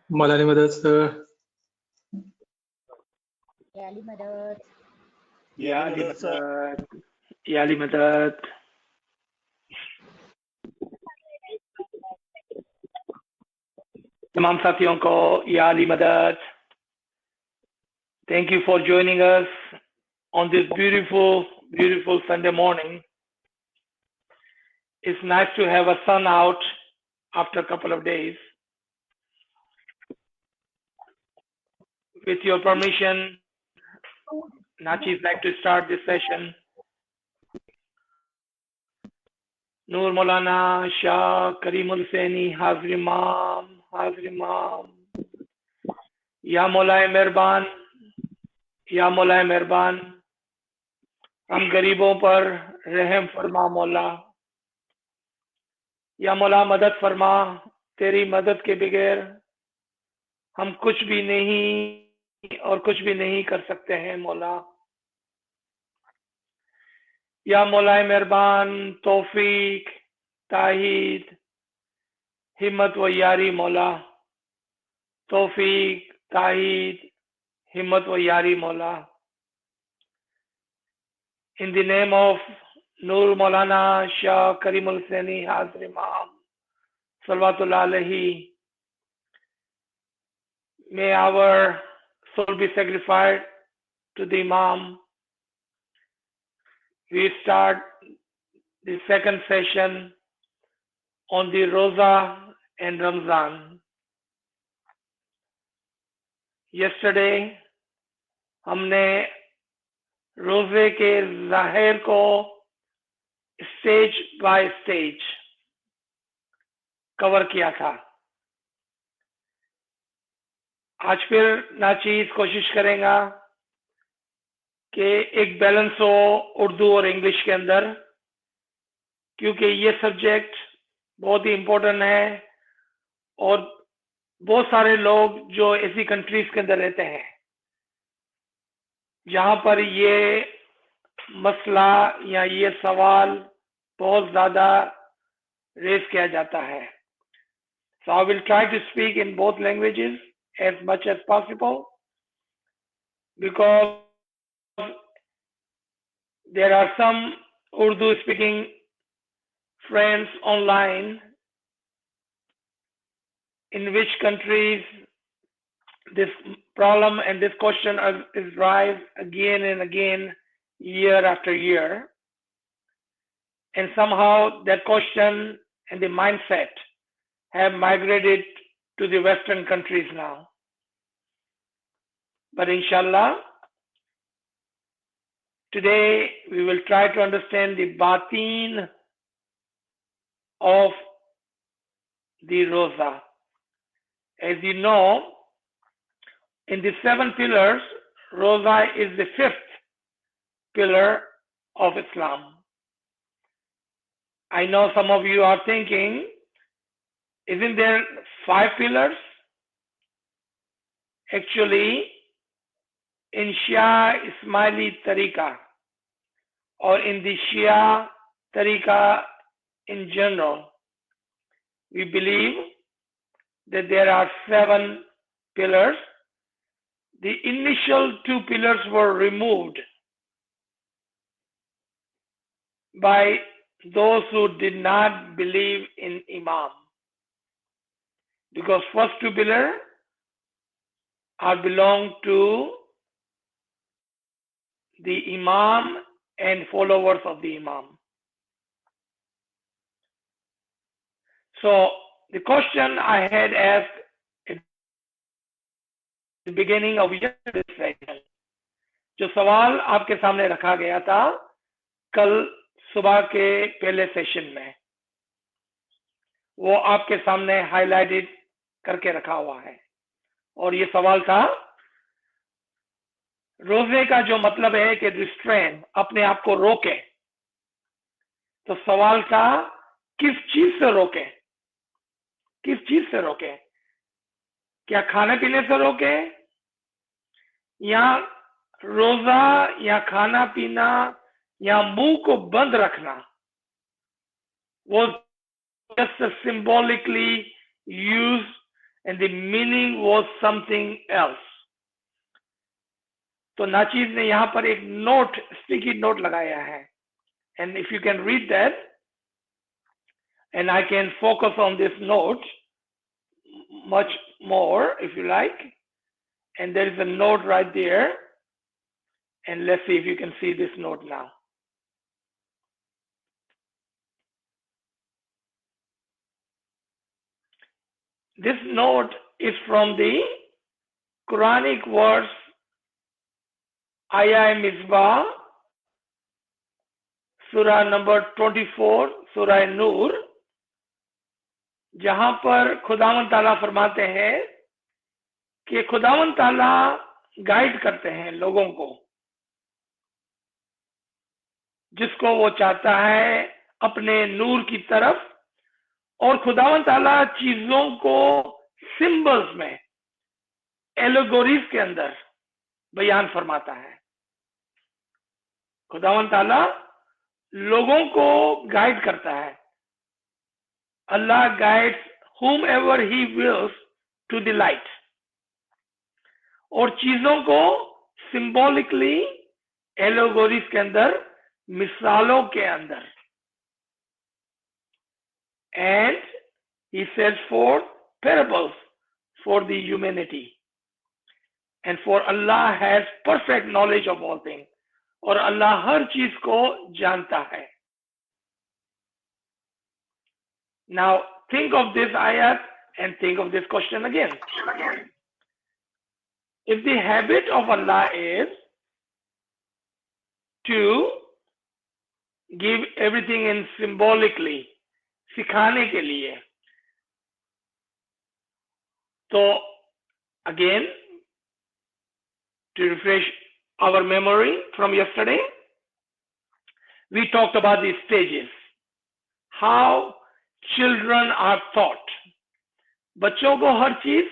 मौलानी मदद सर। या अली मदद। या अली मदद। या अली मदद। तमाम साथियों को या अली मदद। Thank you for joining us on this beautiful Sunday morning. It's nice to have a sun out after a couple of days. With your permission, Nachi would like to start this session. Noor Maulana Shah Karimul Saini Hazir Imam. Ya Maulay Mehरबान, या मौलाए मेहरबान, हम गरीबों पर रहम फरमा मौला। या मौला मदद फरमा, तेरी मदद के बगैर हम कुछ भी नहीं और कुछ भी नहीं कर सकते हैं मौला। या मौलाए मेहरबान, तौफीक, ताहीद, हिम्मत व यारी मौला। तौफीक, ताहीद, हिम्मत व यारी मौला। In the name of Noor Maulana Shah Karimul Saini Hazir Imam, Salawatullah alayhi, may our soul be sacrificed to the Imam. We start the second session on the Roza and Ramzan. Yesterday, हमने रोजे के जाहिर को stage by stage cover किया था। आज फिर नाचीज कोशिश करेगा कि एक बैलेंस हो उर्दू और इंग्लिश के अंदर, क्योंकि ये सब्जेक्ट बहुत ही इम्पोर्टेंट है और बहुत सारे लोग जो ऐसी कंट्रीज के अंदर रहते हैं जहां पर ये मसला या ये सवाल बहुत ज्यादा रेज किया जाता है। So I will try to speak in both languages as much as possible, because there are some Urdu speaking friends online in which countries this problem and this question is raised again and again, year after year, and somehow that question and the mindset have migrated to the Western countries now. But inshallah, today we will try to understand the batin of the Roza. As you know, in the 7 pillars, Roza is the 5th pillar of Islam. I know some of you are thinking, isn't there 5 pillars? Actually, in Shia Ismaili Tariqa, or in the Shia Tariqa in general, we believe that there are 7 pillars. The initial 2 pillars were removed by those who did not believe in Imam, because first 2 pillars belong to the Imam and followers of the Imam. So the question I had asked at the beginning of yesterday's session, जो सवाल आपके सामने रखा गया था कल सुबह के पहले सेशन में, वो आपके सामने हाईलाइटेड करके रखा हुआ है। और ये सवाल था, रोजे का जो मतलब है कि रिस्ट्रेन, अपने आप को रोके, तो सवाल था किस चीज से रोके? किस चीज से रोके? क्या खाने पीने से रोके, या रोजा या खाना पीना या मुंह को बंद रखना वो just symbolically used and the meaning was something else. तो नाचीज ने यहाँ पर एक नोट, स्टिकी नोट लगाया है, and if you can read that, and I can focus on this note much more if you like, and there is a note right there, and let's see if you can see this note now. This note is from the Quranic verse Ayah Misbah, Surah number 24, Surah Nur, जहां पर खुदावंद ताला फरमाते हैं कि खुदावंद ताला guide करते हैं लोगों को, जिसको वो चाहता है अपने नूर की तरफ, और खुदावंद ताला चीजों को सिंबल्स में, एलोगोरीज के अंदर बयान फरमाता है। खुदावंद ताला लोगों को गाइड करता है। अल्लाह guides whomever he wills to the light, और चीजों को सिंबॉलिकली एलोगोरीज के अंदर, मिसालों के अंदर, and he sets forth parables for the humanity, and for Allah has perfect knowledge of all things, और अल्लाह हर चीज को जानता है। Now think of this ayat and think of this question again. If the habit of Allah is to give everything in symbolically, सिखाने के लिए, तो again, to refresh our memory from yesterday, we talked about these stages, how children are taught. बच्चों को हर चीज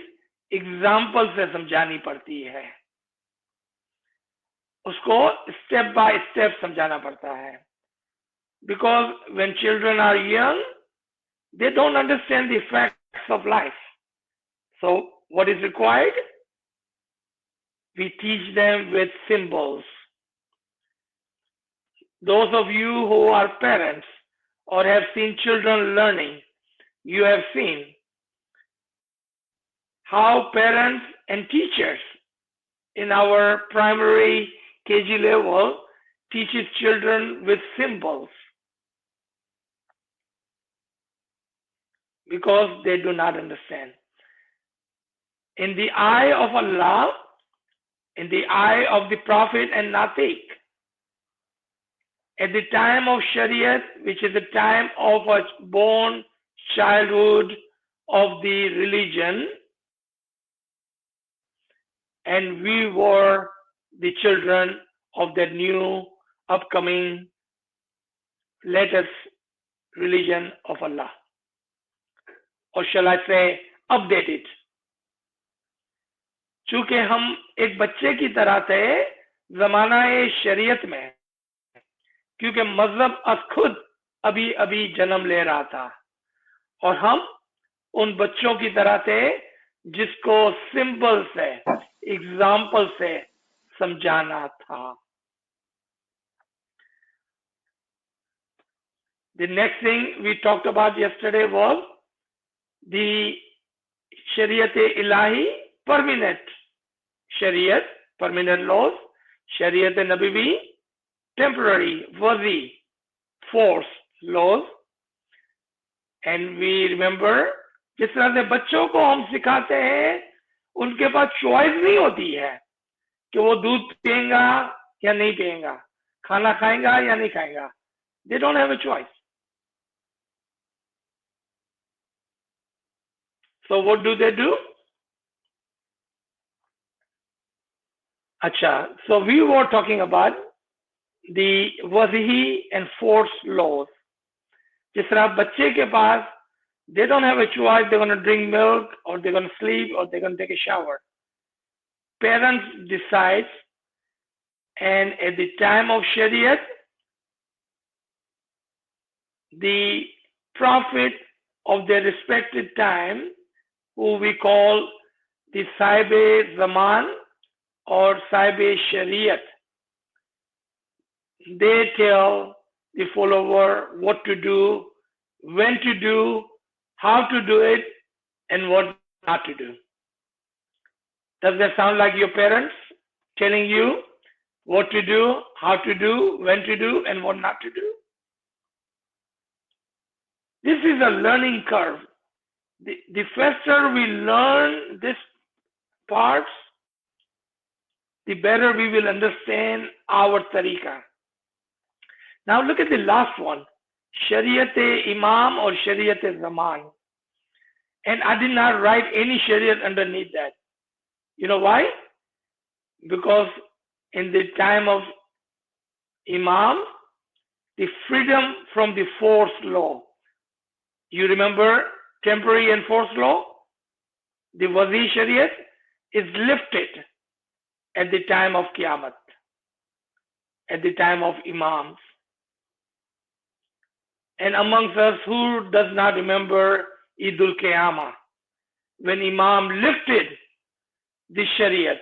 example से समझानी पड़ती है, उसको स्टेप बाय स्टेप समझाना पड़ता है, because when children are young, they don't understand the facts of life. So what is required? We teach them with symbols. Those of you who are parents or have seen children learning, you have seen how parents and teachers in our primary KG level teaches children with symbols, because they do not understand. In the eye of Allah, in the eye of the Prophet and Natiq, at the time of Shariat, which is the time of a born childhood of the religion, and we were the children of the new upcoming latest religion of Allah, or shall I say updated. चूंकि हम एक बच्चे की तरह थे जमाना शरीयत में, क्योंकि मजहब अब खुद अभी अभी जन्म ले रहा था, और हम उन बच्चों की तरह थे जिसको सिंबल से, एग्जाम्पल से समझाना था। The next thing we talked about yesterday was the Shariat-e-Ilahi, permanent Shariat, permanent laws, Shariat-e-Nabawi, temporary, wazi, force laws. And we remember, जिस तरह से बच्चों को हम सिखाते हैं, उनके पास चॉइस नहीं होती है कि वो दूध पिएगा या नहीं पिएगा, खाना खाएगा या नहीं खाएगा. They don't have a choice. So what do they do? Acha, so we were talking about the wazihi and force laws. जिस तरह बच्चे के पास, they don't have a choice, they're going to drink milk or they're going to sleep or they're going to take a shower. Parents decide, and at the time of Shariat, the prophet of their respected time, who we call the Sahib Zaman or Sahib Shariat. They tell the follower what to do, when to do, how to do it, and what not to do. Does that sound like your parents telling you what to do, how to do, when to do, and what not to do? This is a learning curve. The faster we learn these parts, the better we will understand our tariqah. Now look at the last one, Shariat-e-Imam or Shariat-e-Zaman. And I did not write any Shariat underneath that. You know why? Because in the time of Imam, the freedom from the forced law. You remember temporary and forced law? The Wazi Shariat is lifted at the time of Qiyamah, at the time of Imams. And amongst us, who does not remember Eidul Qiyamah, when Imam lifted the Shariat,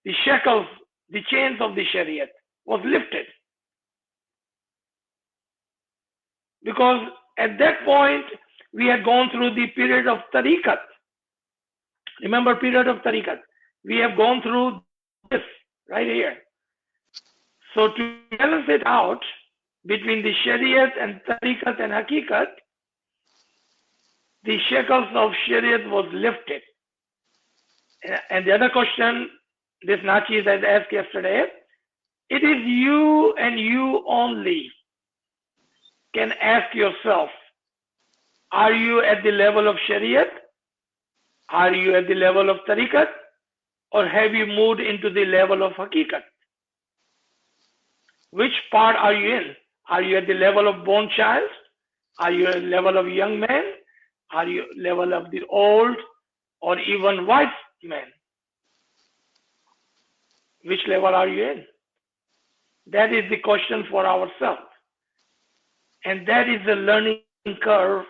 the shackles, the chains of the Shariat was lifted. Because at that point, we had gone through the period of tariqat. Remember period of tariqat? We have gone through this right here. So to balance it out between the Shariat and tariqat and haqiqat, the shackles of Shariat was lifted. And the other question this Nachis has asked yesterday, it is you and you only can ask yourself, are you at the level of Shariat? Are you at the level of tariqat? Or have you moved into the level of haqiqat? Which part are you in? Are you at the level of born child? Are you at the level of young man? Are you at the level of the old or even wise man? Which level are you in? That is the question for ourselves. And that is the learning curve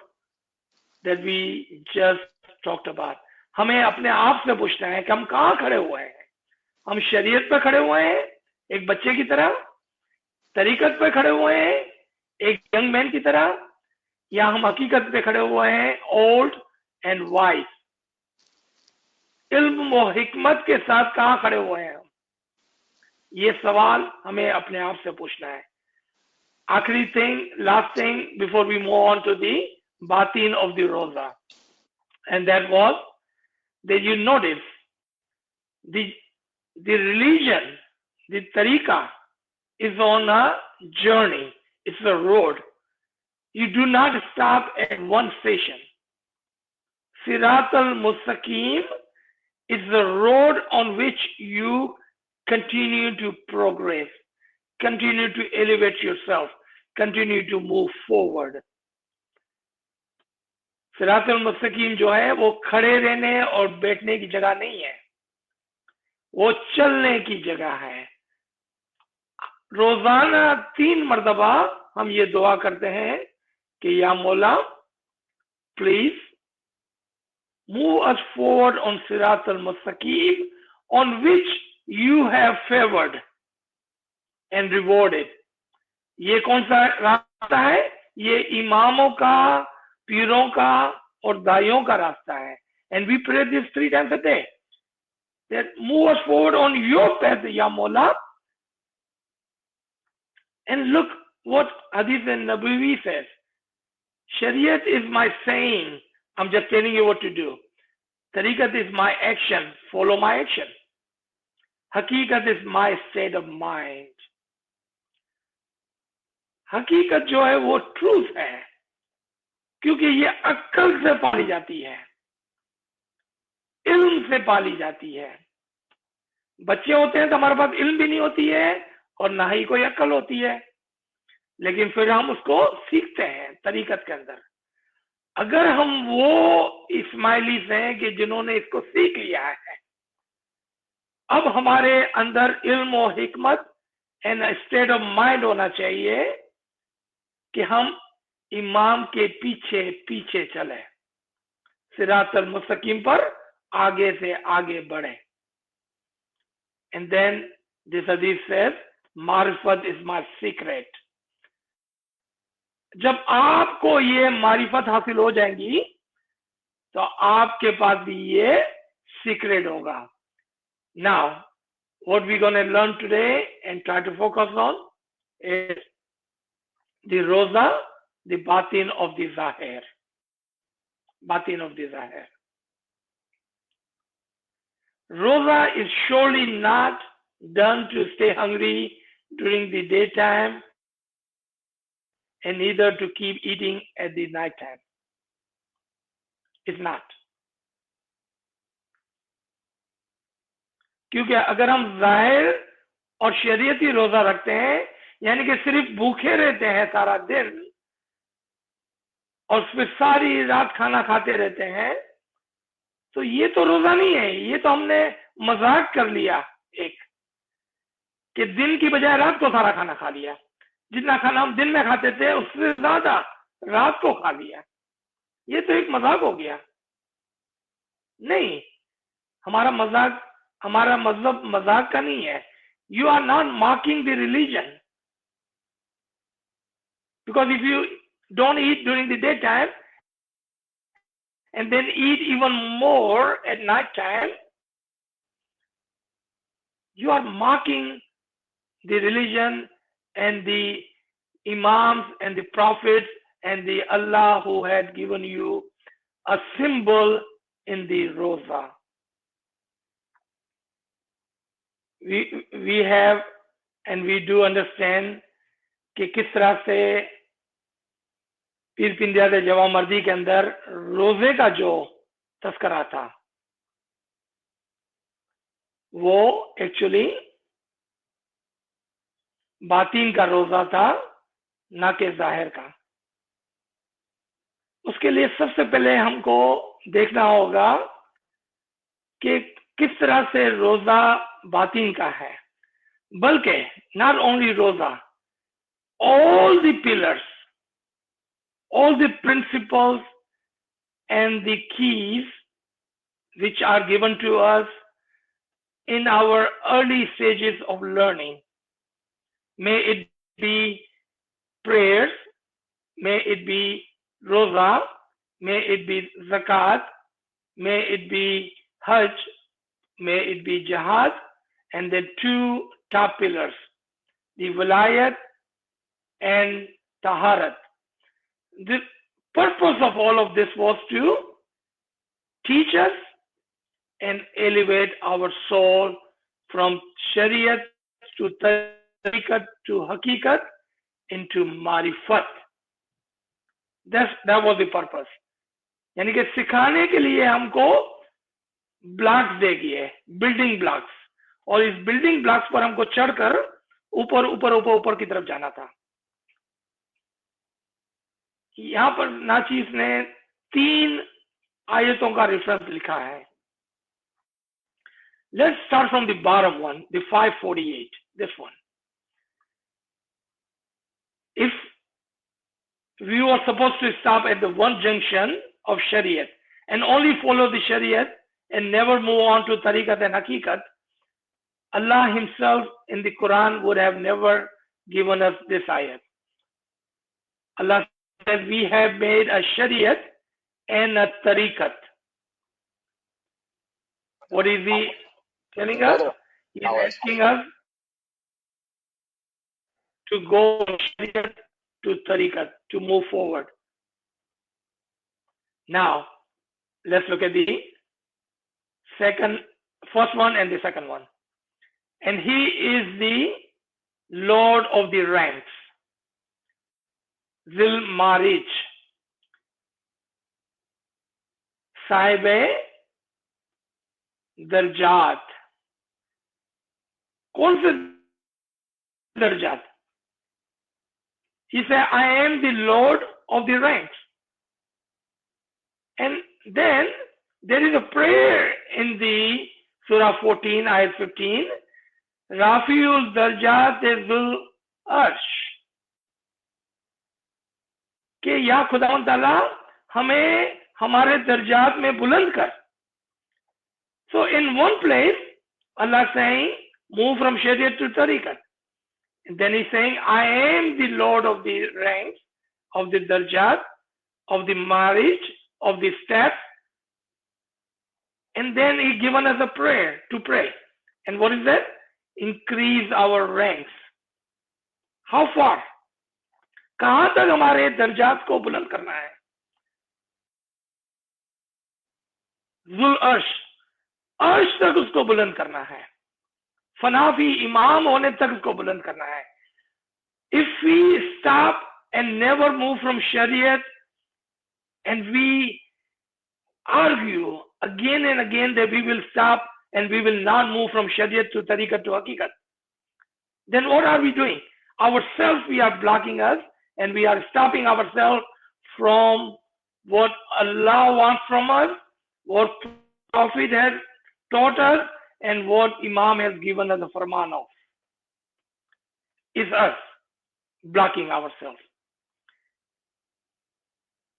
that we just talked about. हमें अपने आप से पूछना है कि हम कहाँ खड़े हुए हैं. हम शरीयत पे खड़े हुए हैं एक बच्चे की तरह, तरीकत पे खड़े हुए हैं एक यंग मैन की तरह, या हम हकीकत पे खड़े हुए हैं ओल्ड एंड वाइज. इल्म व हिकमत के साथ कहाँ खड़े हुए हैं हम, ये सवाल हमें अपने आप से पूछना है. आखिरी thing, last thing before we move on to the batin of the roza, and that was that you notice the religion, the tariqah is on a journey. It's a road. You do not stop at one station. Sirat al-Mustaqim is the road on which you continue to progress, continue to elevate yourself, continue to move forward. सिरात अल-मुस्तकीम जो है वो खड़े रहने और बैठने की जगह नहीं है, वो चलने की जगह है. रोजाना 3 मर्तबा हम ये दुआ करते हैं कि या मौला please move us forward on सिरात अल-मुस्तकीम on which you have favoured and rewarded. ये कौन सा रास्ता है? ये इमामों का, पीरों का और दाइयों का रास्ता है. And we pray this 3 times a day that move us forward on your path ya Mawla. And look what Hadith al-Nabawi says. Shariat is my saying, I'm just telling you what to do. Tariqat is my action, follow my action. Haqiqat is my state of mind. हकीकत जो है वो truth है, क्योंकि ये अक्ल से पाली जाती है, इल्म से पाली जाती है. बच्चे होते हैं तो हमारे पास इल्म भी नहीं होती है और ना ही कोई अक्ल होती है, लेकिन फिर हम उसको सीखते हैं तरीकत के अंदर. अगर हम वो इस्माइलीस हैं कि जिन्होंने इसको सीख लिया है, अब हमारे अंदर इल्म और हिकमत एंड स्टेट ऑफ माइंड होना चाहिए कि हम इमाम के पीछे पीछे चले. सिरातल मुस्तकीम पर आगे से आगे बढ़े. And then this hadith says, मारिफत is my secret. जब आपको ये मारिफत हासिल हो जाएंगी तो आपके पास भी ये सीक्रेट होगा. Now, what we're going to learn today and try to focus on is the roza, the batin of the zahir. Batin of the zahir. Roza is surely not done to stay hungry during the daytime and neither to keep eating at the night time. It's not. क्योंकि अगर हम जाहिर और शरीयती रोजा रखते हैं, यानी कि सिर्फ भूखे रहते हैं सारा दिन और फिर सारी रात खाना खाते रहते हैं, तो ये तो रोजा नहीं है. ये तो हमने मजाक कर लिया एक, कि दिन की बजाय रात को सारा खाना खा लिया. जितना खाना हम दिन में खाते थे उससे ज्यादा रात को खा लिया. ये तो एक मजाक हो गया. नहीं, हमारा मजहब मजाक का नहीं है. You are not mocking the religion, because if you don't eat during the daytime and then eat even more at night time, you are mocking the religion and the imams and the prophets and the Allah who had given you a symbol in the roza. We have and we do understand कि किस तरह से पीर पिंडिया के जवा मर्दी के अंदर रोजे का जो तस्करा था वो एक्चुअली बातीन का रोजा था, ना कि जाहिर का. उसके लिए सबसे पहले हमको देखना होगा कि किस तरह से रोजा बातीन का है. बल्कि नॉट ओनली रोजा, all the pillars, all the principles and the keys which are given to us in our early stages of learning, may it be prayers, may it be roza, may it be zakat, may it be hajj, may it be jihad, and the two top pillars, the wilayat and taharat. The purpose of all of this was to teach us and elevate our soul from shariat to tariqat to haqiqat into marifat. That was the purpose. यानी कि सिखाने के लिए हमको blocks दे गए, building blocks, और इस building blocks पर हमको चढ़कर ऊपर ऊपर ऊपर ऊपर की तरफ जाना था. यहां पर नाचीज ने 3 आयतों का रेफरेंस लिखा है. Let's start from the bottom one, the 548, this one. If we were supposed to stop at the one junction of Shariat and only follow the Shariat and never move on to Tariqat and Haqiqat, Allah Himself in the Quran would have never given us this ayat. Allah says, we have made a Shariat and a Tariqat. What is He telling us? He is asking us to go from Shariat to Tariqat, to move forward. Now, let's look at the first one and the second one. And He is the Lord of the ranks, Zil Marij, Sahibe Darjat. कौन से दर्जात? He said, I am the Lord of the ranks. And then there is a prayer in the Surah 14, Ayat 15, Rafiul Darjat Zul Arsh. कि या खुदावंद ताला हमें हमारे दर्जात में बुलंद कर. So in one place, Allah saying, move from Shariat to Tariqat. And then he's saying, I am the Lord of the ranks, of the darjat, of the marriage, of the steps. And then he given us a prayer to pray. And what is that? Increase our ranks. How far? कहां तक हमारे दर्जात को बुलंद करना है? जुल अर्श तक उसको बुलंद करना है. फनाफी इमाम होने तक उसको बुलंद करना है. If we stop and never move from Shariat and we argue again and again that we will stop and we will not move from Shariat to Tariqat to Haqiqat, then what are we doing? Ourselves we are blocking us and we are stopping ourselves from what Allah wants from us, what Prophet has taught us, and what Imam has given us a farman of. Is us blocking ourselves.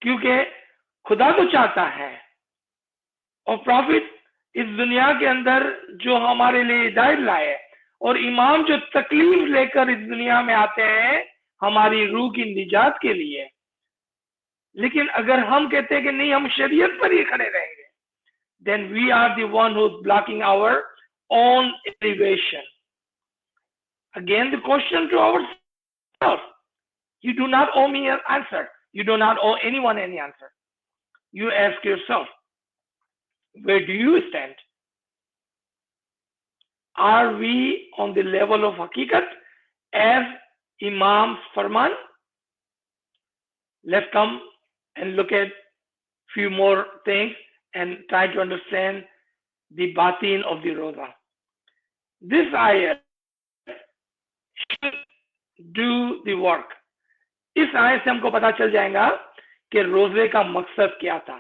क्योंकि खुदा तो चाहता है और profit इस दुनिया के अंदर जो हमारे लिए हिदायत लाए और इमाम जो तकलीफ लेकर इस दुनिया में आते हैं हमारी रूह की निजात के लिए. लेकिन अगर हम कहते हैं कि नहीं हम शरीयत पर ही खड़े रहेंगे, then we are the one who's blocking our own elevation. Again, the question to ourselves. You do not owe me an answer. You do not owe anyone any answer. You ask yourself, where do you stand? Are we on the level of Haqiqat as Imam's Farman? Let's come and look at few more things and try to understand the batin of the Roza. This ayat should do the work. इस आयत से हमको पता चल जाएगा कि रोजे का मकसद क्या था.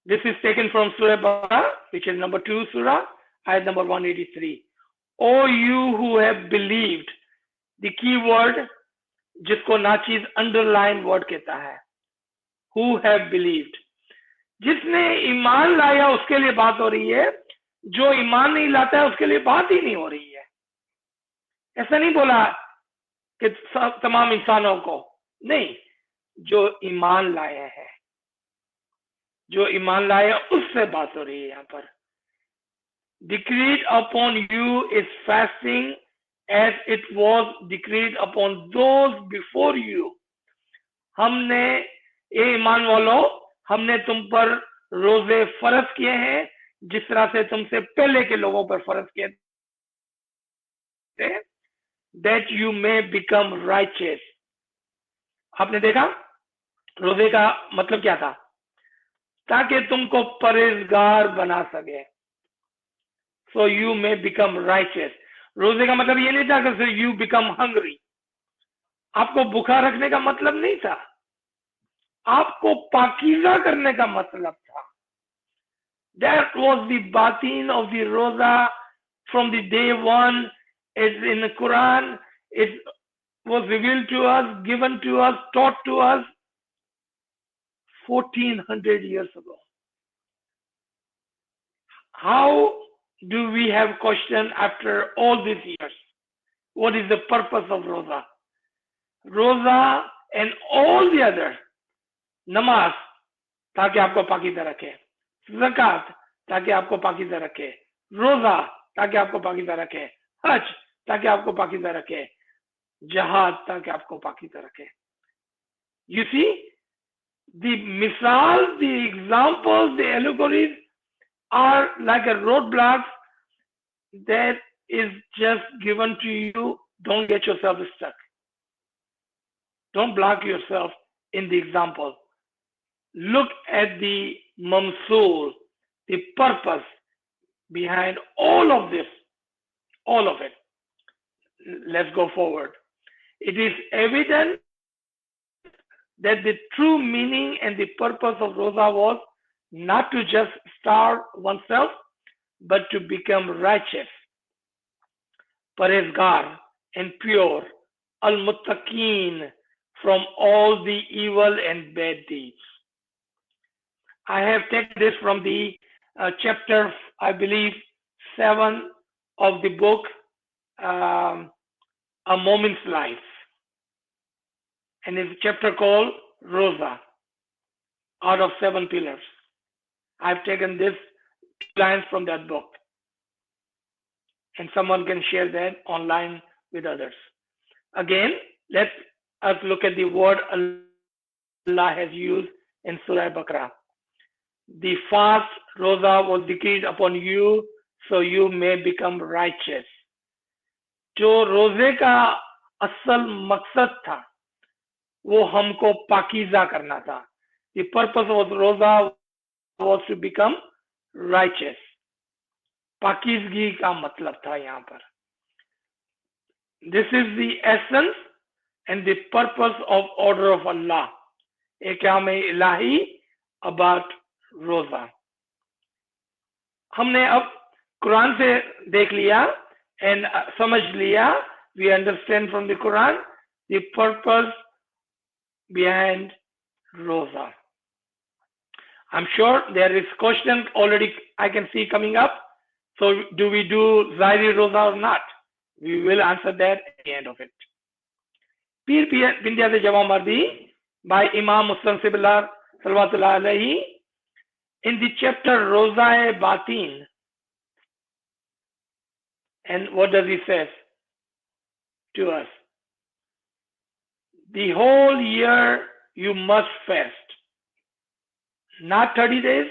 This is taken from Surah Baqarah, which is number 2 Surah, ayat number 183. O you who have believed, the key word जिसको नाचीज अंडरलाइन वर्ड कहता है, who have believed. जिसने ईमान लाया उसके लिए बात हो रही है, जो ईमान नहीं लाता है उसके लिए बात ही नहीं हो रही है. ऐसा नहीं बोला कि तमाम इंसानों को, नहीं, जो ईमान लाए हैं, जो ईमान लाए उससे बात हो रही है यहाँ पर. Decreed upon you is fasting as it was decreed upon those before you. हमने ए ईमान वालों, हमने तुम पर रोजे फर्ज किए हैं जिस तरह से तुमसे पहले के लोगों पर फर्ज किए थे, that you may become righteous. आपने देखा रोजे का मतलब क्या था? ताकि तुमको परहेजगार बना सके. So you may become righteous. रोजे का मतलब ये नहीं था कि you become hungry. आपको भूखा रखने का मतलब नहीं था, आपको पाकीज़ा करने का मतलब था. That was the batin of the roza from the day one. It's in the Quran. It was revealed to us, given to us, taught to us 1400 years ago. How do we have question after all these years? What is the purpose of roza? Roza and all the other, नमाज ताकि आपको पाकीज़ा रखे, ज़कात ताकि आपको पाकीज़ा रखे, रोजा ताकि आपको पाकीज़ा रखे, हज ताकि आपको पाकीज़ा रखे, जहाद ताकि आपको पाकीज़ा रखे. You see, the misal, the examples, the allegories are like a roadblock that is just given to you. Don't get yourself stuck. Don't block yourself in the example. Look at the mamsul, the purpose behind all of this, all of it. Let's go forward. It is evident that the true meaning and the purpose of Roza was not to just starve oneself, but to become righteous, parezgar and pure, al-muttaqeen, from all the evil and bad deeds. I have taken this from the chapter, I believe, 7 of the book, A Moment's Life. And it's a chapter called Rosa, out of 7 pillars. I've taken this lines from that book. And someone can share that online with others. Again, let us look at the word Allah has used in Surah Baqarah. The fast, Rosa, was decreed upon you so you may become righteous. जो रोजे का असल मकसद था वो हमको पाकीज़ा करना था. The purpose of roza was to become righteous. पाकीज़गी का मतलब था यहाँ पर. This is the essence and the purpose of order of Allah. एकाम Ilahi about रोजा. हमने अब कुरान से देख लिया and समझ लिया. We understand from the Quran the purpose behind roza. I'm sure there is question already I can see coming up. So do we do Zahiri roza or not? We will answer that at the end of it. Pir Bindya de Jawamardi by Imam Mustansibullah Salawatullah Alayhi in the chapter Roza-e-Batin. And what does he say to us? The whole year you must fast. Not 30 days,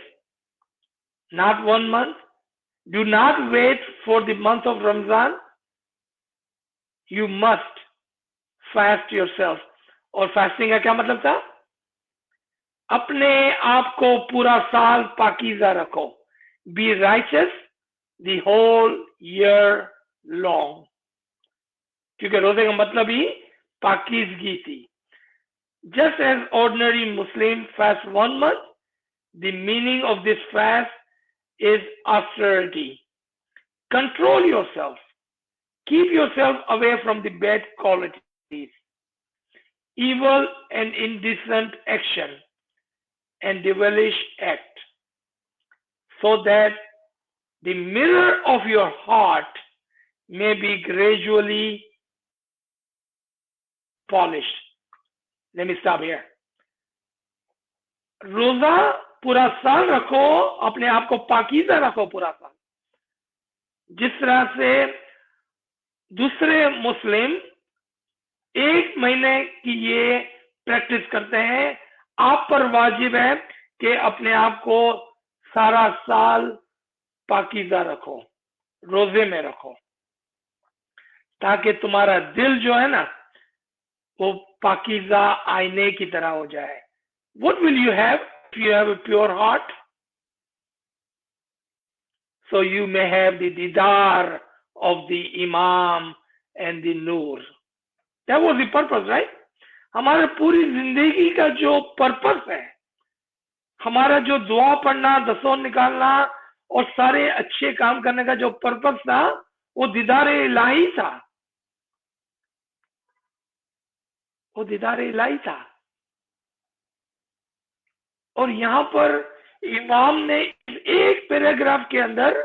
not 1 month. Do not wait for the month of Ramzan. You must fast yourself. और fasting का क्या मतलब था? अपने आप को पूरा साल पाकीज़ा रखो. Be righteous the whole year long. क्योंकि रोजे का मतलब ही पाकीज़गी थी. Just as ordinary Muslim fast 1 month, the meaning of this fast is austerity. Control yourself. Keep yourself away from the bad qualities, evil and indecent action, and devilish act, so that the mirror of your heart may be gradually polished. Let me stop here. रोजा पूरा साल रखो, अपने आप को पाकीज़ा रखो पूरा साल. जिस तरह से दूसरे मुस्लिम 1 महीने की ये प्रैक्टिस करते हैं, आप पर वाजिब है कि अपने आप को सारा साल पाकीज़ा रखो, रोजे में रखो, ताकि तुम्हारा दिल जो है ना वो पाकीज़ा आईने की तरह हो जाए. What will you have if you have a pure heart? So you may have the didar of the Imam and the Noor. That was the purpose, right? हमारे पूरी जिंदगी का जो पर्पस है, हमारा जो दुआ पढ़ना, दसों निकालना और सारे अच्छे काम करने का जो पर्पस था, वो दीदार इलाही था. वो दीदार इलाही था. और यहां पर इमाम ने एक पैराग्राफ के अंदर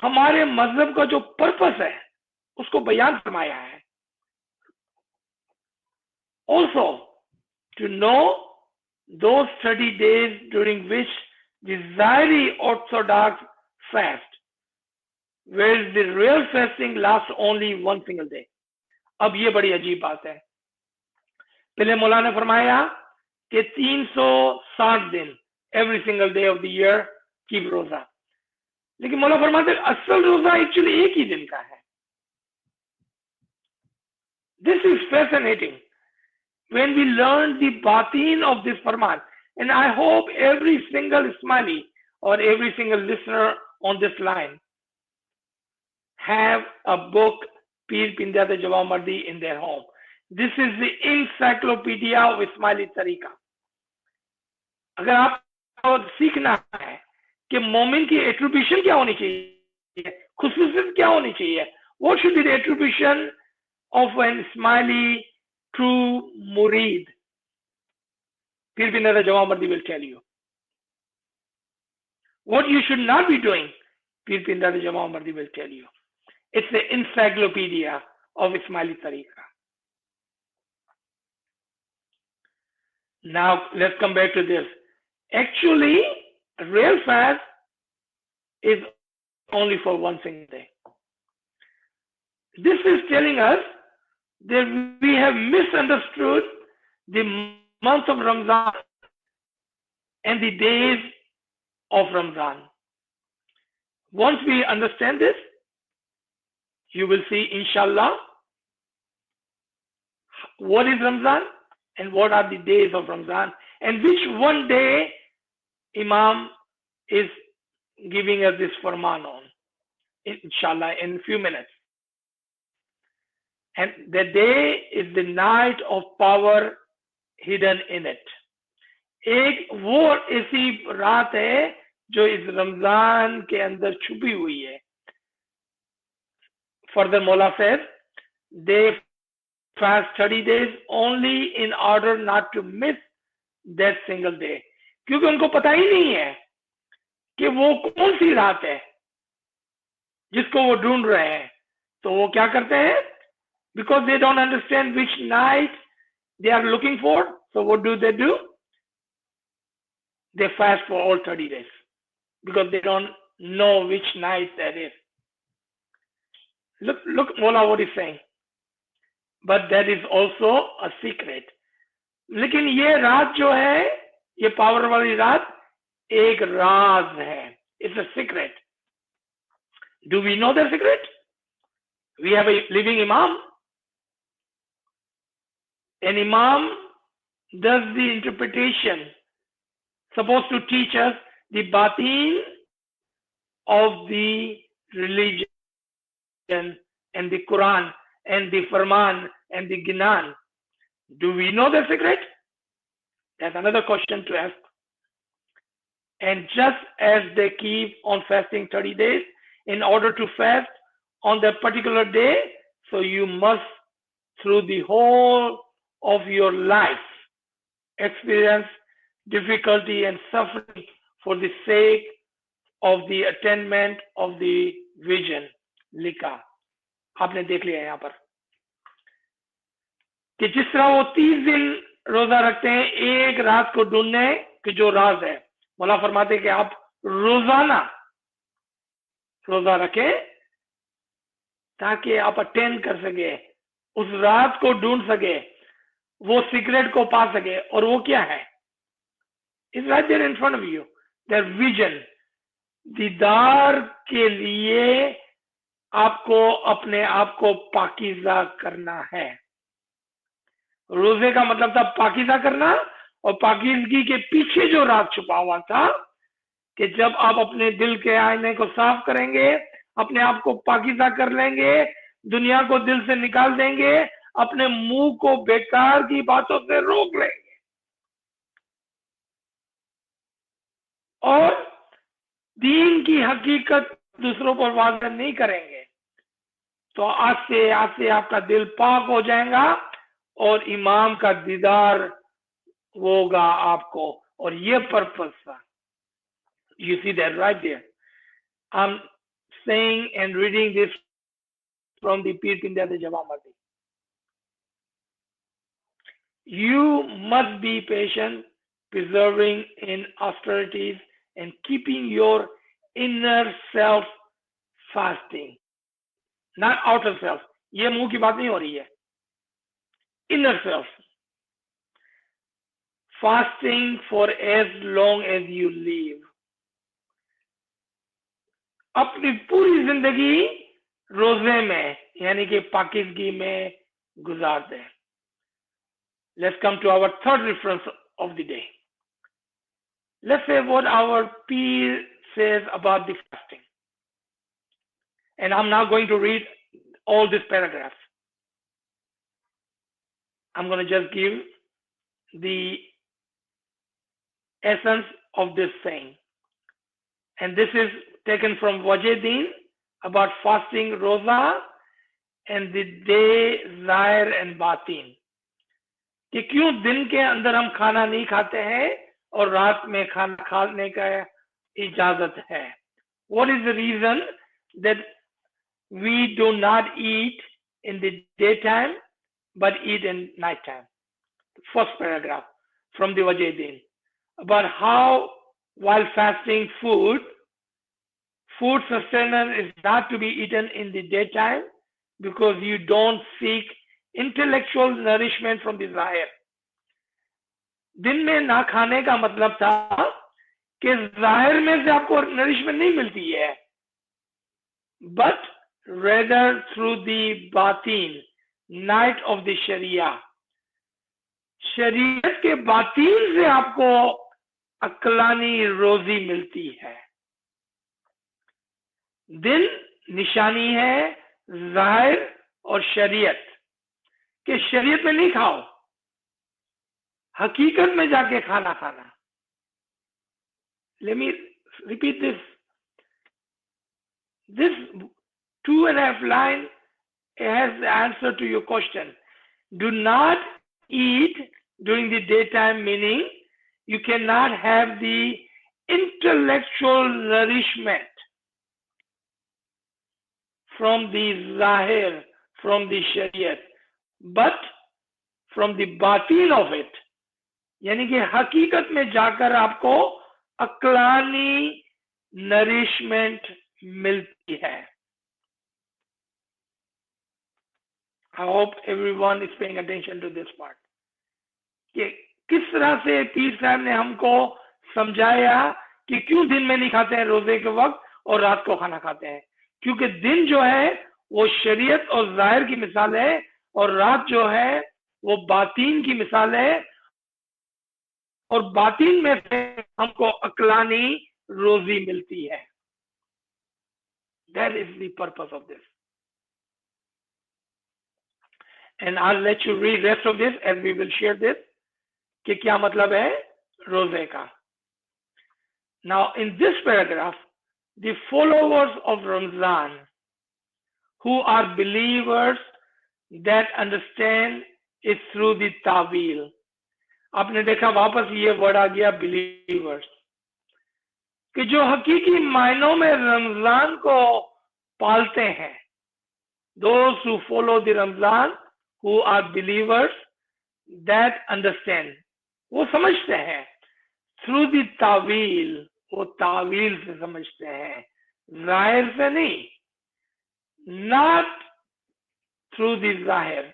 हमारे मजहब का जो पर्पस है उसको बयान फरमाया है. Also, to know those 30 days during which the Zahiri Orthodox fast, whereas the real fasting lasts only 1 single day. अब ये बड़ी अजीब बात है. पहले मौला ने फरमाया कि 360 दिन every single day of the year keep रोजा. लेकिन मौला फरमाते असल रोजा एक्चुअली एक ही दिन का है. This is fascinating. When we learn the batin of this farman, and I hope every single Ismaili or every single listener on this line have a book Pir Pindya de Jawab Mardi in their home. This is the encyclopedia of Ismaili Tariqa. अगर आपको सीखना है कि मोमिन की attribution क्या होनी चाहिए, खुसूसियत क्या होनी चाहिए, what should be the attribution of an Ismaili true murid. Pir Pindar Jama Mardi will tell you. What you should not be doing, Pir Pindar Jama Mardi will tell you. It's the encyclopedia of Ismaili Tariqa. Now, let's come back to this. Actually, real fast is only for one single day. This is telling us that we have misunderstood the month of Ramadan and the days of Ramadan. Once we understand this, you will see, inshallah, what is Ramadan and what are the days of Ramadan, and which one day Imam is giving us this farman on, inshallah, in a few minutes. And the day is the night of power hidden in it. एक वो ऐसी रात है जो इस रमजान के अंदर छुपी हुई है. Further, Mola says, they fast 30 days only in order not to miss that single day. क्योंकि उनको पता ही नहीं है कि वो कौन सी रात है जिसको वो ढूंढ रहे हैं. तो वो क्या करते हैं? Because they don't understand which night they are looking for. So what do? They fast for all 30 days because they don't know which night that is. Look, Mola, what he's saying. But that is also a secret. लेकिन ये रात जो है, ये power वाली रात एक राज है. It's a secret. Do we know the secret? We have a living Imam. An Imam does the interpretation, supposed to teach us the batin of the religion and the Quran and the Farman and the Ginan. Do we know the secret? That's another question to ask. And just as they keep on fasting 30 days in order to fast on that particular day, so you must, through the whole of your life, experience difficulty and suffering for the sake of the attainment of the vision. लिखा आपने देख लिया यहाँ पर कि जिस तरह वो 30 दिन रोजा रखते हैं एक रात को ढूंढने की जो राज है. मौला फरमाते कि आप रोजाना रोजा रखें ताकि आप अटेंड कर सके, उस रात को ढूंढ सके, वो सीक्रेट को पा सके. और वो क्या है? It's right there in front of you. Their vision. दीदार के लिए आपको अपने आप को पाकीज़ा करना है. रोजे का मतलब था पाकीज़ा करना, और पाकीज़गी के पीछे जो राज छुपा हुआ था कि जब आप अपने दिल के आईने को साफ करेंगे, अपने आप को पाकीज़ा कर लेंगे, दुनिया को दिल से निकाल देंगे, अपने मुंह को बेकार की बातों से रोक लेंगे और दीन की हकीकत दूसरों पर वाज़ेह नहीं करेंगे, तो आज से आपका दिल पाक हो जाएगा और इमाम का दीदार होगा आपको. और ये पर्पस था. You see that right there. I'm saying and reading this from the Pir Pindar Jamat. You must be patient, preserving in austerities and keeping your inner self fasting. Not outer self. ये मुंह की बात नहीं हो रही है. Inner self. Fasting for as long as you live. अपनी पूरी जिंदगी रोजे में यानी कि पाकीज़गी में गुजार दें. Let's come to our third reference of the day. Let's say what our Pir says about the fasting. And I'm now going to read all these paragraphs. I'm going to just give the essence of this saying. And this is taken from Wajeddin about fasting Roza and the day Zahir and Batin. कि क्यों दिन के अंदर हम खाना नहीं खाते हैं और रात में खाना खाने का इजाजत है. What is the reason that we do not eat in the daytime but eat in night time? First paragraph from the Wajidin about how while fasting food sustenance is not to be eaten in the daytime because you don't seek intellectual nourishment from the zahir. दिन में ना खाने का मतलब था कि जाहिर में से आपको नरिशमेंट नहीं मिलती है, बट रेदर थ्रू दी बातीन नाइट ऑफ द शरिया, शरीयत के बातीन से आपको अक्लानी रोजी मिलती है. दिन निशानी है जाहिर और शरीयत के, शरीयत में नहीं खाओ, हकीकत में जाके खाना खाना. Let me repeat this. This 2.5 line has the answer to your question. Do not eat during the daytime, meaning you cannot have the intellectual nourishment from the zahir, from the shariat, but from the batin of it. यानी कि हकीकत में जाकर आपको अक्लानी nourishment मिलती है. I hope everyone is paying attention to this part. कि किस तरह से पीर साहब ने हमको समझाया कि क्यों दिन में नहीं खाते हैं रोजे के वक्त और रात को खाना खाते हैं. क्योंकि दिन जो है वो शरीयत और जाहिर की मिसाल है और रात जो है वो बातीन की मिसाल है, और बातीन में से हमको अक्लानी रोजी मिलती है. That is the purpose of this. And I'll let you read rest of this as we will share this कि क्या मतलब है रोजे का. Now in this paragraph, the followers of Ramzan who are believers that understand it through the ta'wil. आपने देखा वापस ये वर्ड आ गया बिलीवर्स, कि जो हकीकी मायनों में रमजान को पालते हैं. Those who follow the Ramzan who are believers that understand, वो समझते हैं. through the ta'wil, वो तावील से समझते हैं, जाहिर से नहीं. not through the जाहिर.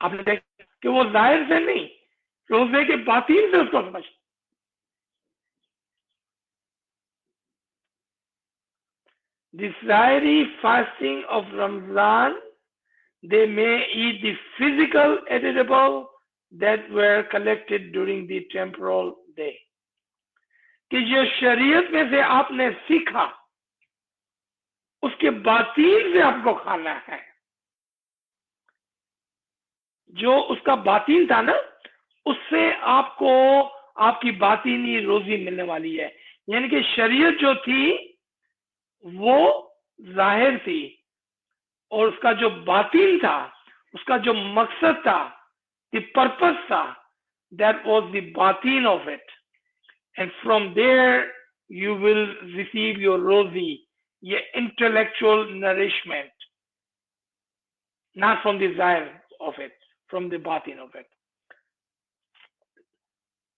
आपने देखा कि वो जाहिर से नहीं, रोजे के बातीन से उसको समझते. The Zahiri fasting of Ramzan, they may eat the physical edible that were collected during the temporal day. कि जो शरीयत में से आपने सीखा उसके बातीन से आपको खाना है. जो उसका बातीन था ना, उससे आपको आपकी बातीनी रोजी मिलने वाली है. यानी कि शरीयत जो थी वो जाहिर थी और उसका जो बातीन था, उसका जो मकसद था, the purpose था, that was the batin of it, and from there you will receive your rozi, your intellectual nourishment, not from the zahir of it, from the batin of it.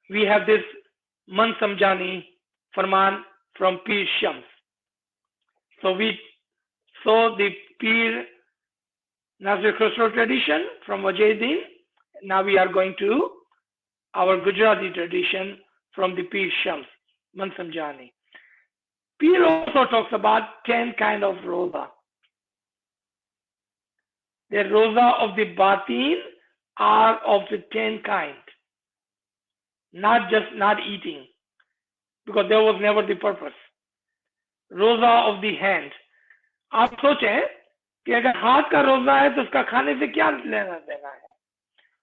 We have this Man Samjani Farman from Pir Shams. So the Pir Nazir Khusro tradition from Wajiduddin. Now we are going to our Gujarati tradition from the Pir Shams, Man Samjani. Pir also talks about 10 kind of roza. The roza of the batin are of the 10 kind. Not just not eating, because there was never the purpose. रोजा of the hand. आप सोचें कि अगर हाथ का रोजा है तो उसका खाने से क्या लेना देना है.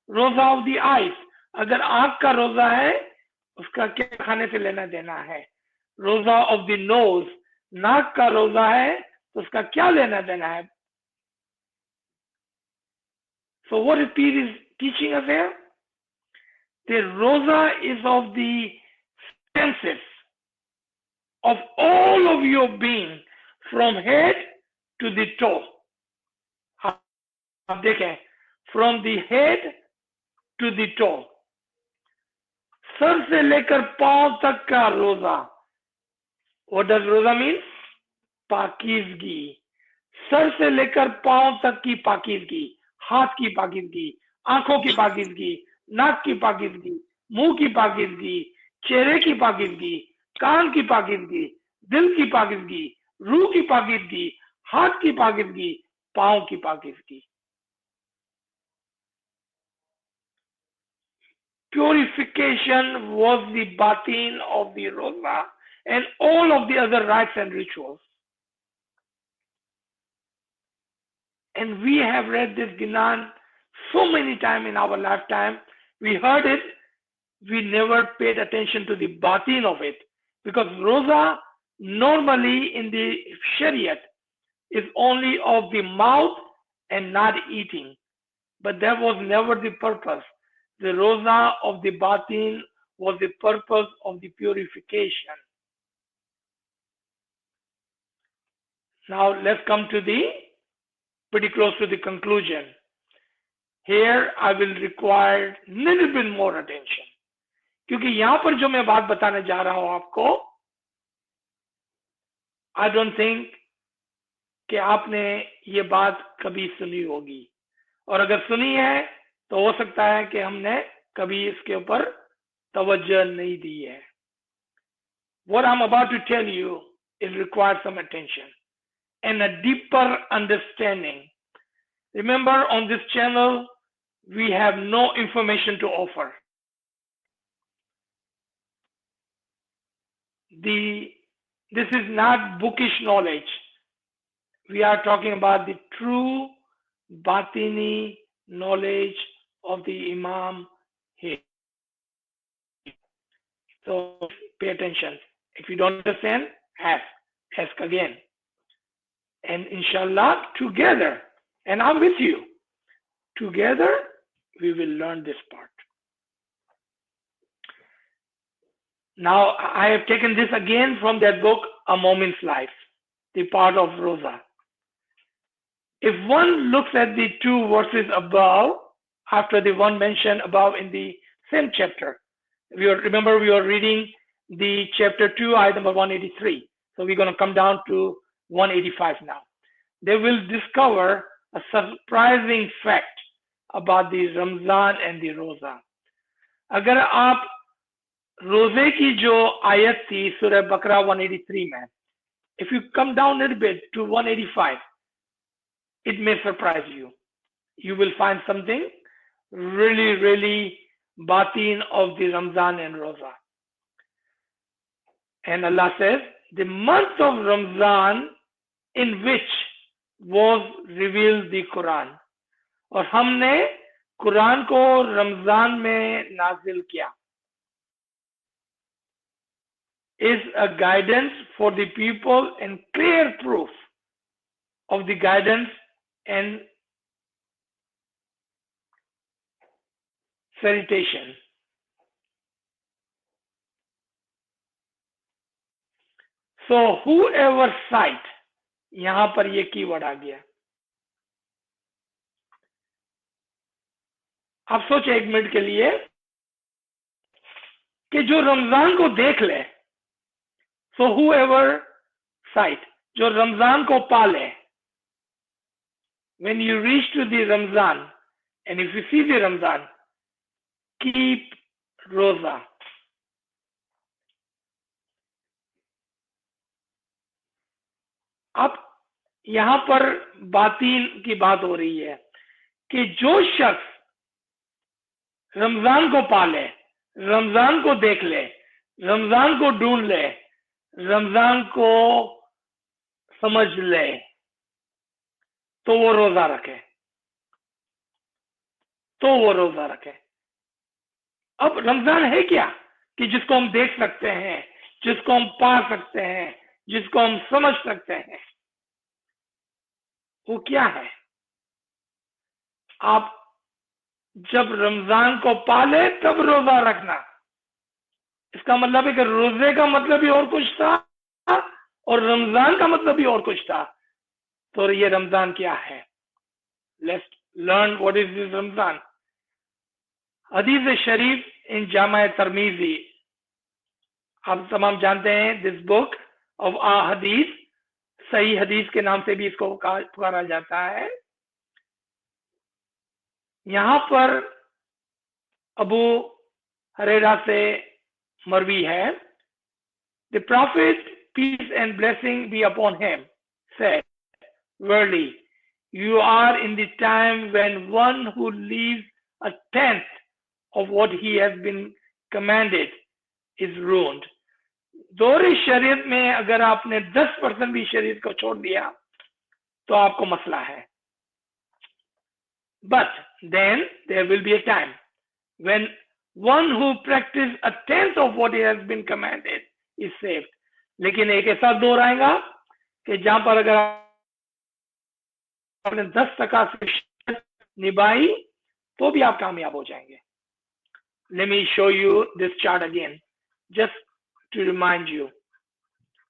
रोजा ऑफ दी आईज, अगर आंख का रोजा है उसका क्या खाने से लेना देना है. रोजा ऑफ द नोज, नाक का रोजा है तो उसका क्या लेना देना है. So what is Pir is teaching us here? The roza is of the senses of all of your being from head to the toe. आप देखें, from the head to the toe, sir से लेकर पांव तक का रोजा. What does roza mean? पाकीज़गी. सर से लेकर पांव तक की पाकीज़गी, हाथ की पाकीज़गी, आंखों की पाकीज़गी, नाक की पाकीज़गी, मुंह की पाकीज़गी, चेहरे की पाकीज़गी, कान की पाकीज़गी, दिल की पाकीज़गी, रूह की पाकीज़गी, हाथ की पाकीज़गी, पांव की पाकीज़गी. Purification was the batin of the roza and all of the other rites and rituals. And we have read this Gnan so many times in our lifetime. We heard it, we never paid attention to the batin of it, because roza normally in the Shariat is only of the mouth and not eating, but that was never the purpose. The roza of the batin was the purpose of the purification. Now let's come to the pretty close to the conclusion. Here I will require little bit more attention, क्योंकि यहां पर जो मैं बात बताने जा रहा हूं आपको, I don't think कि आपने ये बात कभी सुनी होगी, और अगर सुनी है तो हो सकता है कि हमने कभी इसके ऊपर तवज्जो नहीं दी है. What I'm about to tell you is requires some attention and a deeper understanding. Remember, on this channel we have no information to offer. This is not bookish knowledge. We are talking about the true batini knowledge of the Imam here. So pay attention. If you don't understand, ask again. And inshallah, together, and I'm with you, together we will learn this part. Now, I have taken this again from that book, A Moment's Life, the part of Rosa. If one looks at the two verses above, after the one mentioned above in the same chapter, remember we were reading the chapter 2, ayat number 183. So we're going to come down to 185 now. They will discover a surprising fact about the Ramzan and the Roza. अगर आप रोजे की जो आयत थी सूरह बकरा 183 में, if you come down a little bit to 185, it may surprise you. You will find something really, really batin of the Ramzan and Roza. And Allah says, the month of Ramzan in which was revealed the Quran. और हमने कुरान को रमजान में नाजिल किया. Is a guidance for the people and clear proof of the guidance and salutation. So whoever sight, यहां पर ये keyword आ गया. आप सोचे एक मिनट के लिए कि जो रमजान को देख ले, so whoever sight, जो रमजान को पाले, when you reach to the Ramzan and if you see the Ramzan, keep roza. अब यहां पर बातीन की बात हो रही है कि जो शख्स रमजान को पाले, रमजान को देख ले, रमजान को ढूंढ ले, रमजान को समझ ले, तो वो रोजा रखे, तो वो रोजा रखे. अब रमजान है क्या कि जिसको हम देख सकते हैं, जिसको हम पा सकते हैं, जिसको हम समझ सकते हैं, वो क्या है? आप जब रमजान को पाले तब रोजा रखना। इसका मतलब है कि रोजे का मतलब भी और कुछ था और रमजान का मतलब भी और कुछ था। तो ये रमजान क्या है? Let's learn what is this Ramzan. हदीस शरीफ इन जामा तरमीजी, आप तमाम जानते हैं दिस बुक ऑफ आ हदीस, सही हदीस के नाम से भी इसको पुकारा जाता है। यहां पर अबू हरेरा से मरवी है, the prophet peace and blessing be upon him said, verily you are in the time when one who leaves a tenth of what he has been commanded is ruined. दौरे शरीयत में अगर आपने 10% भी शरीयत को छोड़ दिया तो आपको मसला है। But then there will be a time when one who practices a tenth of what he has been commanded is saved. लेकिन एक ऐसा दौर आएगा कि जहां पर अगर आपने 10% से निभाई तो भी आप कामयाब हो जाएंगे। Let me show you this chart again, just to remind you.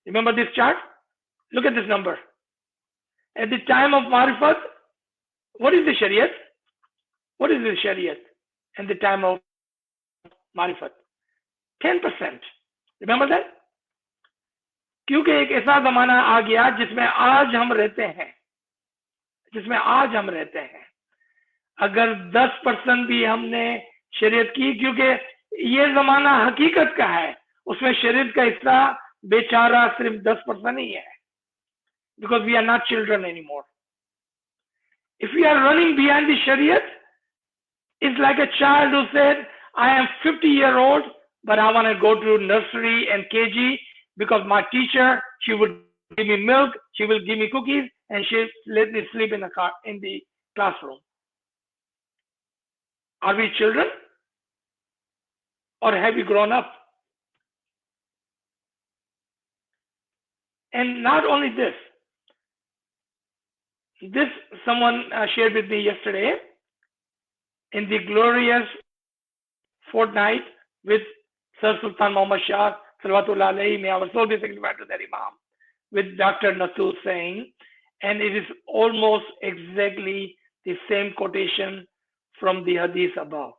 Remember this chart? Look at this number. At the time of Marifat, what is the Shariat? What is the Shariat? At the time of Marifat, 10%. Remember that? क्योंकि एक ऐसा जमाना आ गया जिसमें आज हम रहते हैं, अगर 10% भी हमने शरीयत की, क्योंकि ये जमाना हकीकत का है, उसमें शरीयत का हिस्सा बेचारा सिर्फ 10% ही है, because we are not children anymore. If we are running behind the shariat, it's like a child who said, I am 50-year-old, but I want to go to nursery and KG because my teacher, she would give me milk, she will give me cookies, and she let me sleep in the classroom. Are we children? Or have we grown up? And not only this someone shared with me yesterday, in the glorious fortnight with Sir Sultan Muhammad Shah, Salawatullah alayhi, may our soul be sanctified to that Imam, with Dr. Nasu saying, and it is almost exactly the same quotation from the hadith above.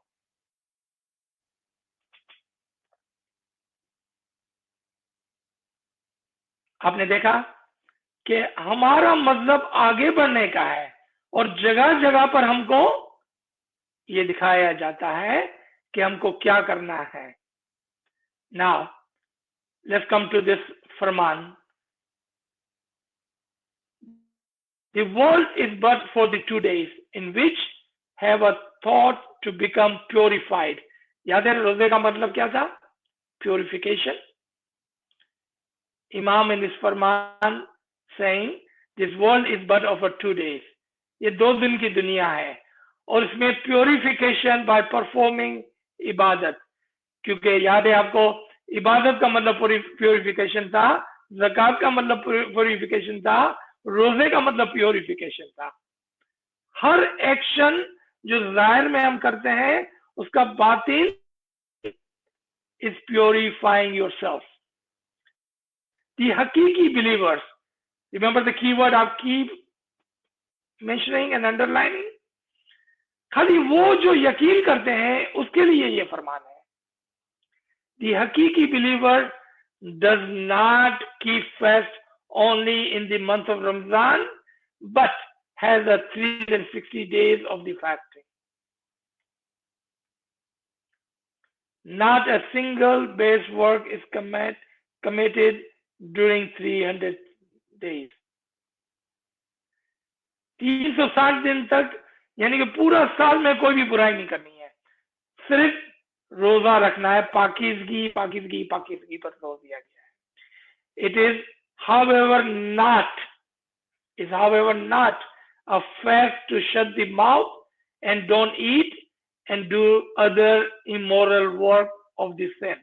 आपने देखा कि हमारा मजहब आगे बढ़ने का है और जगह जगह पर हमको ये दिखाया जाता है कि हमको क्या करना है। Now, let's come to this Farman, the world is but for the 2 days in which have a thought to become purified. याद है रोजे का मतलब क्या था? Purification. Imam in this Farman saying this world is but of a 2 days. ये 2 दिन की दुनिया है और इसमें प्योरिफिकेशन बाय परफॉर्मिंग इबादत, क्योंकि याद है आपको इबादत का मतलब प्योरिफिकेशन था, ज़कात का मतलब प्योरिफिकेशन था, रोजे का मतलब प्योरिफिकेशन था। हर एक्शन जो जाहिर में हम करते हैं उसका बातिन is purifying yourself. The hakiki believers, remember the keyword I keep mentioning and underlining, खाली वो जो यकीन करते हैं उसके लिए ये फरमान है। The hakiki believer does not keep fast only in the month of Ramadan, but has a 360 days of the fasting. Not a single base work is committed during 300 days. 360 दिन तक, यानी कि पूरा साल में कोई भी बुराई नहीं करनी है, सिर्फ रोजा रखना है। पाकीज़गी पर जोर दिया गया है। It is however not a fast to shut the mouth and don't eat and do other immoral work of the sin.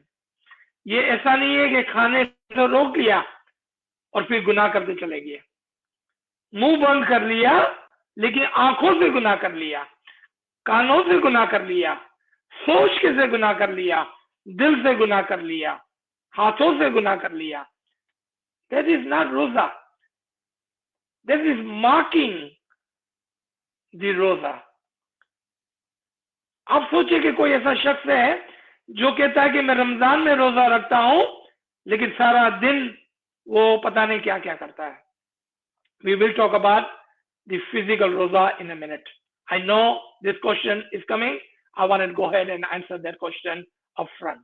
ये ऐसा नहीं है कि खाने से रोक लिया और फिर गुनाह करते चले गए, मुंह बंद कर लिया लेकिन आंखों से गुनाह कर लिया, कानों से गुनाह कर लिया, सोच के से गुनाह कर लिया, दिल से गुनाह कर लिया, हाथों से गुनाह कर लिया, that is not रोजा, that is marking the रोजा. आप सोचिए कि कोई ऐसा शख्स है जो कहता है कि मैं रमजान में रोजा रखता हूं, लेकिन सारा दिन वो पता नहीं क्या क्या करता है. We will talk about the physical roza in a minute. I know this question is coming. I want to go ahead and answer that question up front.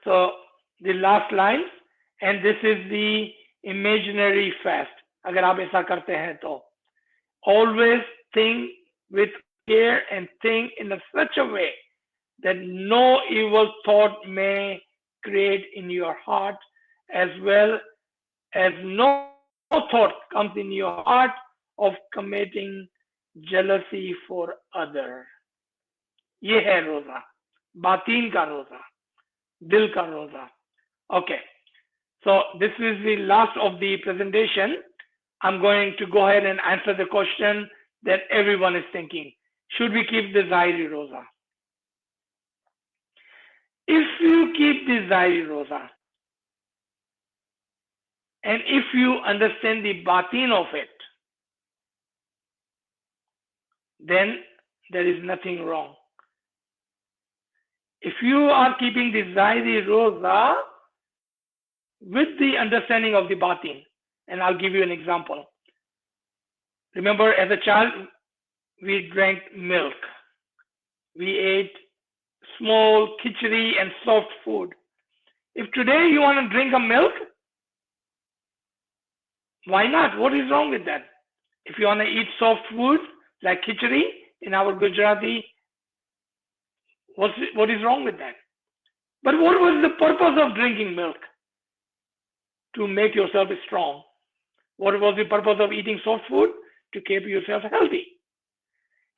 So the last line, and this is the imaginary fast. अगर आप ऐसा करते हैं तो always think with care and think in such a way that no evil thought may create in your heart, as well as no thought comes in your heart of committing jealousy for other. ये है रोजा, बातीन का रोजा, दिल का रोजा. Okay, so this is the last of the presentation. I'm going to go ahead and answer the question that everyone is thinking. Should we keep the Zahiri roza? If you keep the Zahiri roza, and if you understand the batin of it, then there is nothing wrong. If you are keeping the Zahiri roza with the understanding of the batin, and I'll give you an example. Remember, as a child, we drank milk. We ate small khichdi and soft food. If today you want to drink a milk, why not? What is wrong with that? If you want to eat soft food like khichdi in our Gujarati, what is wrong with that? But what was the purpose of drinking milk? To make yourself strong. What was the purpose of eating soft food? To keep yourself healthy.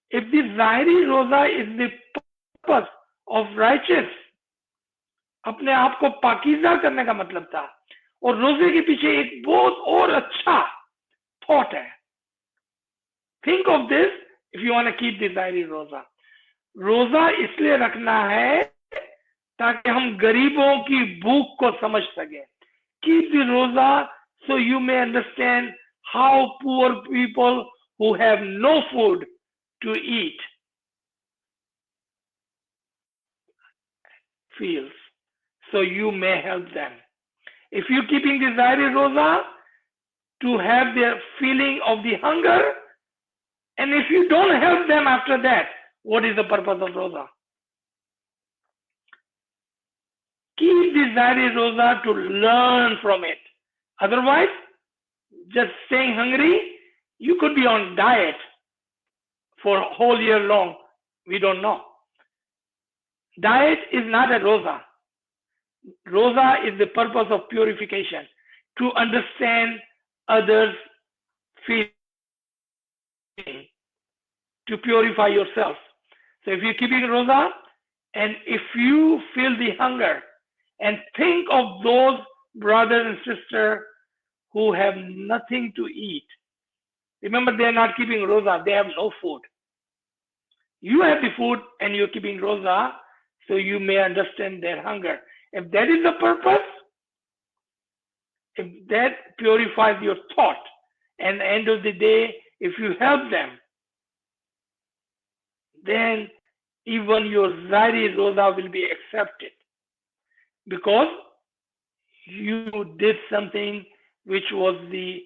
If the Zahiri roza is the purpose of righteous, अपने आप को पाकीज़ा करने का मतलब था, और रोजे के पीछे एक बहुत और अच्छा thought है. Think of this if you want to keep the Zahiri roza. रोजा इसलिए रखना है ताकि हम गरीबों की भूख को समझ सके. Keep the roza so you may understand how poor people who have no food to eat feels. So you may help them. If you're keeping the Zahiri roza to have their feeling of the hunger, and if you don't help them after that, what is the purpose of roza? Keep the Zahiri roza to learn from it. Otherwise, just staying hungry, you could be on diet for a whole year long. We don't know. Diet is not a roza. Roza is the purpose of purification, to understand others' feeling, to purify yourself. So if you're keeping roza, and if you feel the hunger, and think of those brothers and sisters who have nothing to eat. Remember, they are not keeping roza, they have no food. You have the food and you're keeping roza, so you may understand their hunger. If that is the purpose, if that purifies your thought, and at the end of the day, if you help them, then even your Zahiri roza will be accepted. Because you did something which was the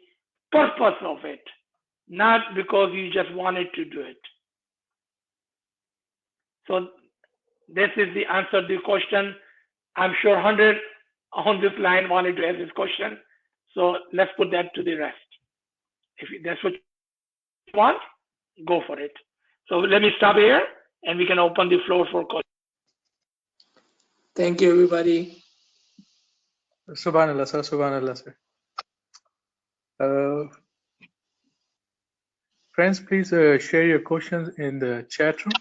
purpose of it, not because you just wanted to do it. So this is the answer to the question. I'm sure 100 on this line wanted to ask this question. So let's put that to the rest. If that's what you want, go for it. So let me stop here and we can open the floor for questions. Thank you, everybody. Subhanallah, sir. Subhanallah, sir. Friends, please share your questions in the chat room.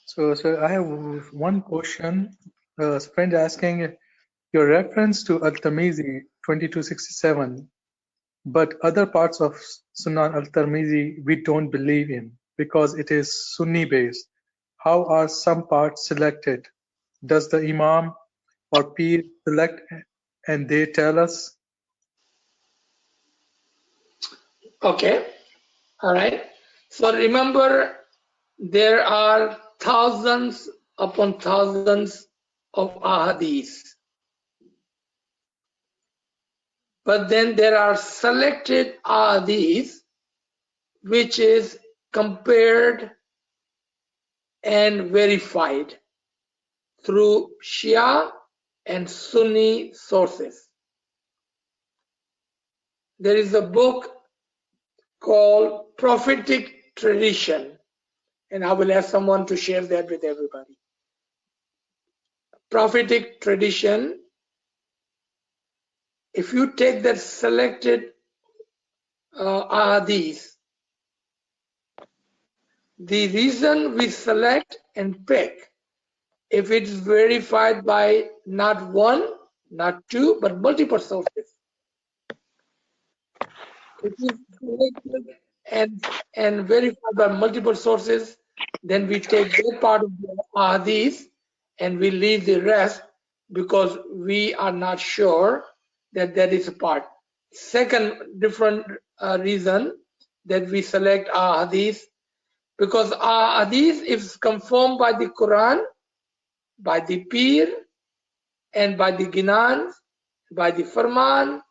So, sir, I have one question. A friend asking, Your reference to Al-Tirmidhi 2267, but other parts of Sunan Al-Tirmidhi we don't believe in because it is Sunni based. How are some parts selected? Does the Imam or Peer select and they tell us? Okay, all right. So remember, there are thousands upon thousands of ahadith. But then there are selected ahadith which is compared and verified through Shia and Sunni sources. There is a book called Prophetic Tradition, and I will ask someone to share that with everybody. Prophetic Tradition, if you take that selected ahadith, the reason we select and pick, if it's verified by not one, not two, but multiple sources. If it's selected and verified by multiple sources, then we take that part of the hadith and we leave the rest because we are not sure that that is a part. Second different reason that we select our hadith, because our hadith is confirmed by the Quran, by the Pir, and by the Ginan, by the Farman,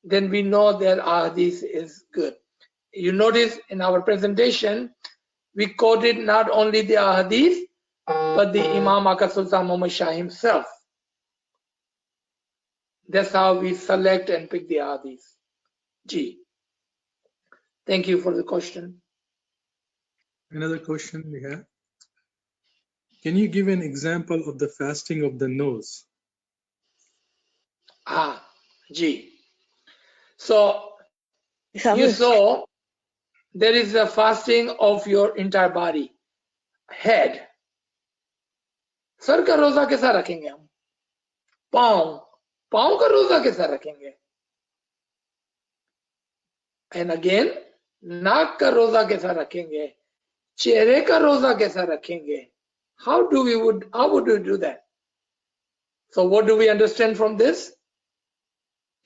then we know that our hadith is good. You notice in our presentation, we quoted not only the hadith, but the Imam Aka Sultan Muhammad Shah himself. That's how we select and pick the hadith. G. Thank you for the question. Another question we have. Can you give an example of the fasting of the nose? G. So you saw there is a fasting of your entire body. Head. Sir का रोजा कैसा रखेंगे हम? पाँव का रोजा कैसा रखेंगे? And again, नाक का रोजा कैसा रखेंगे? चेहरे का रोजा कैसा रखेंगे? How would we do that? So what do we understand from this?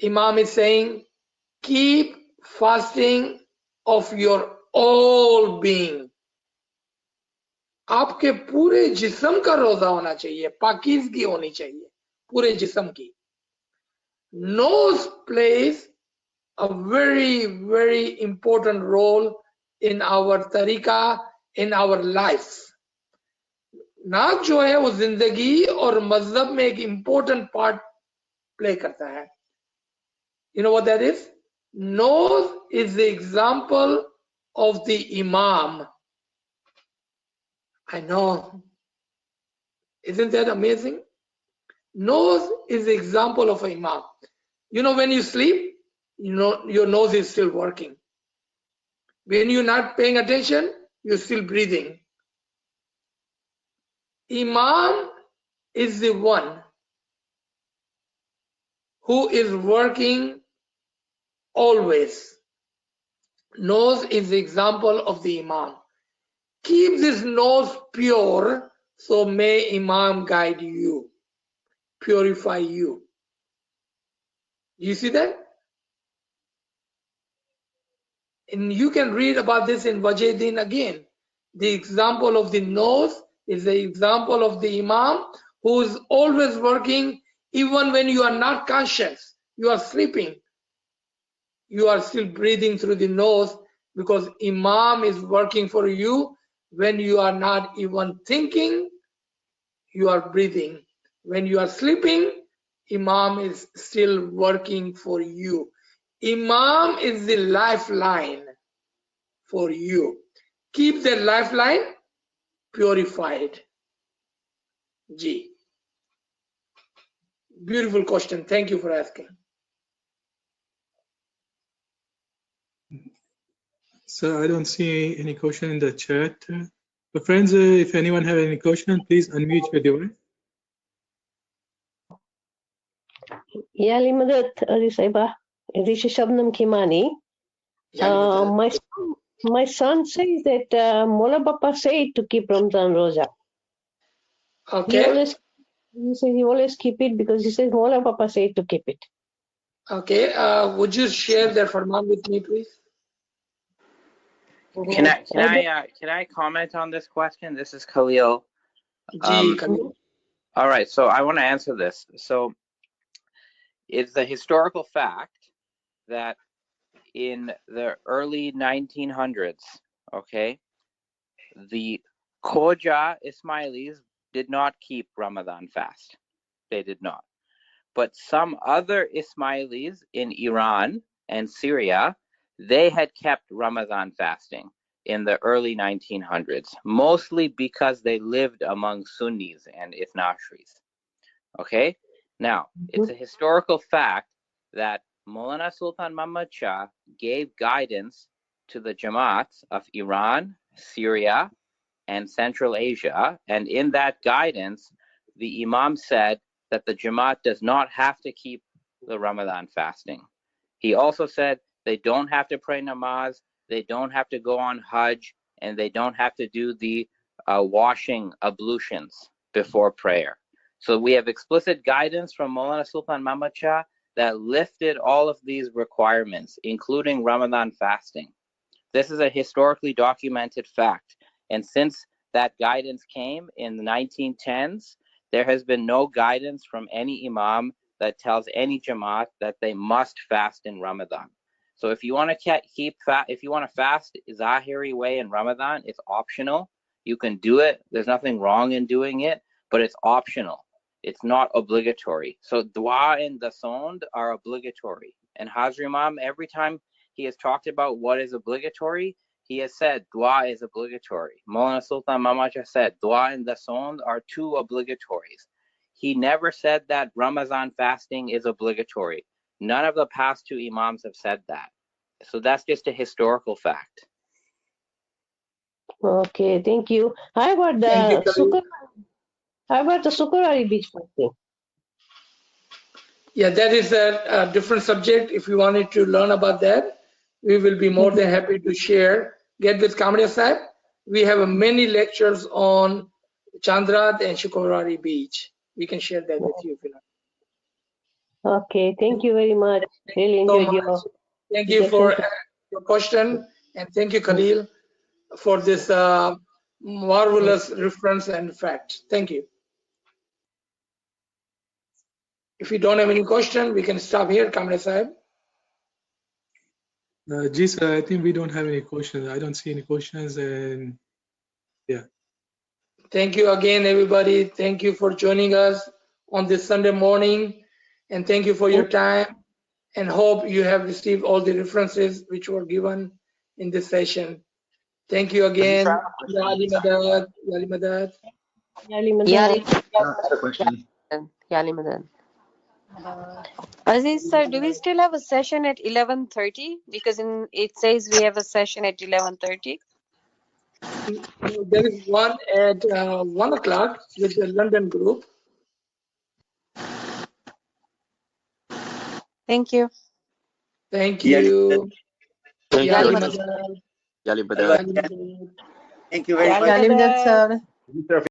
Imam is saying, keep fasting of your all being. आपके पूरे जिस्म का रोजा होना चाहिए, पाकीज़गी होनी चाहिए, पूरे जिस्म की. Nose plays a very, very important role in our tariqa, in our life. नाक जो है वो जिंदगी और मजहब में एक important part play करता है. You know what that is? Nose is the example of the Imam. I know. Isn't that amazing? Nose is the example of an Imam. You know, when you sleep, you know your nose is still working. When you're not paying attention, you're still breathing. Imam is the one who is working always. Nose is the example of the Imam. Keep this nose pure, so may Imam guide you, purify you. You see that? And you can read about this in Wajiddin again. The example of the nose is the example of the Imam who is always working, even when you are not conscious, you are sleeping. You are still breathing through the nose because Imam is working for you. When you are not even thinking, you are breathing. When you are sleeping, Imam is still working for you. Imam is the lifeline for you. Keep that lifeline purified. G. Beautiful question. Thank you for asking. So I don't see any question in the chat. But friends, if anyone have any question, please unmute your device. Yali Madat, Arisaiba, Rishi Shabnam Kimani. My son says that Mola Papa said to keep Ramzan Roza. Okay. He says he always keep it because he says Mola Papa said to keep it. Okay. Would you share that farman with me, please? Can I comment on this question? This is Khalil. Khalil. All right, so I want to answer this. So it's the historical fact that in the early 1900s, okay, the Khoja Ismailis did not keep Ramadan fast. They did not. But some other Ismailis in Iran and Syria, they had kept Ramadan fasting in the early 1900s, mostly because they lived among Sunnis and Ithnashris. Okay? Now, it's a historical fact that Maulana Sultan Muhammad Shah gave guidance to the Jamats of Iran, Syria, and Central Asia, and in that guidance, the Imam said that the Jamaat does not have to keep the Ramadan fasting. He also said they don't have to pray namaz, they don't have to go on Hajj, and they don't have to do the washing ablutions before prayer. So we have explicit guidance from Maulana Sultan Muhammad Shah that lifted all of these requirements, including Ramadan fasting. This is a historically documented fact. And since that guidance came in the 1910s, there has been no guidance from any imam that tells any Jamaat that they must fast in Ramadan. So if you want to fast Zahiri way in Ramadan, it's optional. You can do it. There's nothing wrong in doing it, but it's optional. It's not obligatory. So dua and the sond are obligatory. And Hazri Imam, every time he has talked about what is obligatory, he has said dua is obligatory. Maulana Sultan Muhammad Shah said dua and the sond are two obligatories. He never said that Ramadan fasting is obligatory. None of the past two imams have said that. So that's just a historical fact. Okay, thank you. How about the Sukurari beach fasting? Yeah, that is a different subject. If you wanted to learn about that, we will be more than happy to share. Get with Kamria Sahib. We have many lectures on Chandrat and Shukrari Beach. We can share that with you if you like. Okay, thank you very much. Really enjoyed your. Thank you for your question, and thank you, Khalil, for this marvelous reference and fact. Thank you. If you don't have any question, we can stop here, Kamra Sahib. Ji sir, I think we don't have any questions. I don't see any questions, and yeah. Thank you again, everybody. Thank you for joining us on this Sunday morning, and thank you for your time, and hope you have received all the references which were given in this session. Thank you again. Yali Madad. Yali Madad. Yali Madad. I have a question. Yali Madan. Aziz sir, do we still have a session at 11:30? Because it says we have a session at 11:30. There is one at 1 o'clock with the London group. Thank you. Thank you. Thank you. Yali Madad. Yali Badal. Yali Madad. Thank you very much. Yali Madad, sir.